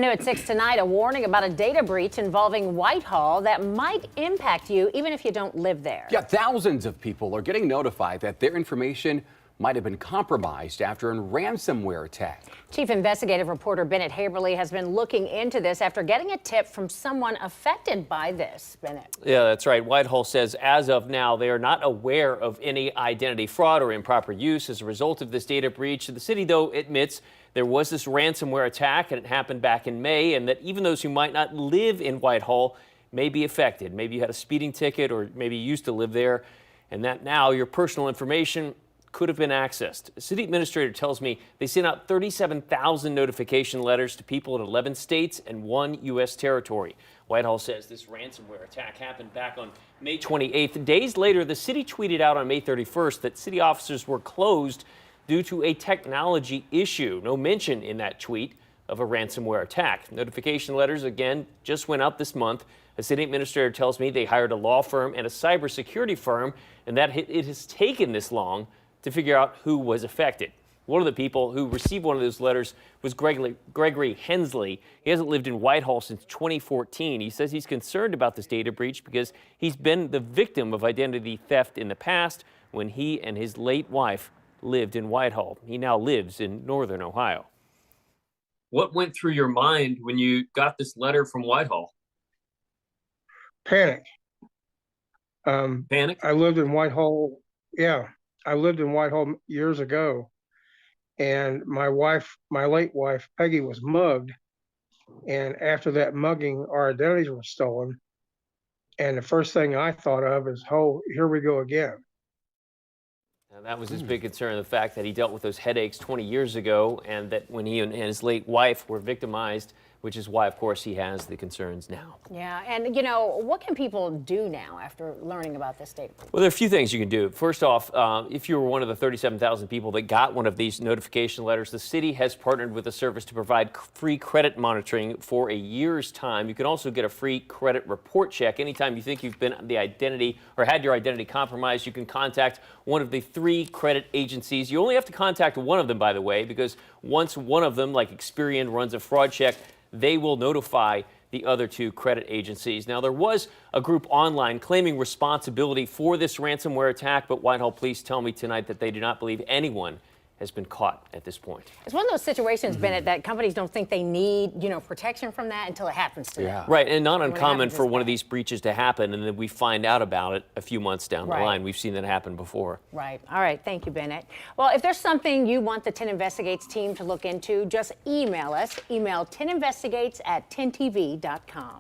New at 6 tonight, a warning about a data breach involving Whitehall that might impact you even if you don't live there. Yeah, thousands of people are getting notified that their information might have been compromised after a ransomware attack. Chief investigative reporter Bennett Haberly has been looking into this after getting a tip from someone affected by this. Bennett. Yeah, that's right. Whitehall says as of now, they are not aware of any identity fraud or improper use as a result of this data breach. The city, though, admits there was this ransomware attack and it happened back in May, and that even those who might not live in Whitehall may be affected. Maybe you had a speeding ticket or maybe you used to live there, and that now your personal information could have been accessed. A city administrator tells me they sent out 37,000 notification letters to people in 11 states and 1 U.S. territory. Whitehall says this ransomware attack happened back on May 28th. Days later, the city tweeted out on May 31st that city offices were closed due to a technology issue. No mention in that tweet of a ransomware attack. Notification letters, again, just went out this month. A city administrator tells me they hired a law firm and a cybersecurity firm, and that it has taken this long to figure out who was affected. One of the people who received one of those letters was Gregory Hensley. He hasn't lived in Whitehall since 2014. He says he's concerned about this data breach because he's been the victim of identity theft in the past when he and his late wife lived in Whitehall. He now lives in northern Ohio. What went through your mind when you got this letter from Whitehall? Panic. Panic? I lived in Whitehall. Yeah, I lived in Whitehall years ago, and my late wife, Peggy, was mugged. And after that mugging, our identities were stolen. And the first thing I thought of is, oh, here we go again. And that was his big concern, the fact that he dealt with those headaches 20 years ago, and that when he and his late wife were victimized, which is why, of course, he has the concerns now. Yeah, and you know, what can people do now after learning about this data breach? Well, there are a few things you can do. First off, if you were one of the 37,000 people that got one of these notification letters, the city has partnered with a service to provide free credit monitoring for a year's time. You can also get a free credit report check. Anytime you think you've been the identity or had your identity compromised, you can contact one of the 3 credit agencies. You only have to contact one of them, by the way, because once one of them, like Experian, runs a fraud check, they will notify the other 2 credit agencies. Now, there was a group online claiming responsibility for this ransomware attack, but Whitehall police tell me tonight that they do not believe anyone has been caught at this point. It's one of those situations, Bennett, that companies don't think they need, protection from that until it happens to them. Right, and not uncommon for one of these breaches to happen, and then we find out about it a few months down the line. We've seen that happen before. Right. All right. Thank you, Bennett. Well, if there's something you want the 10 Investigates team to look into, just email us. Email 10investigates@10tv.com.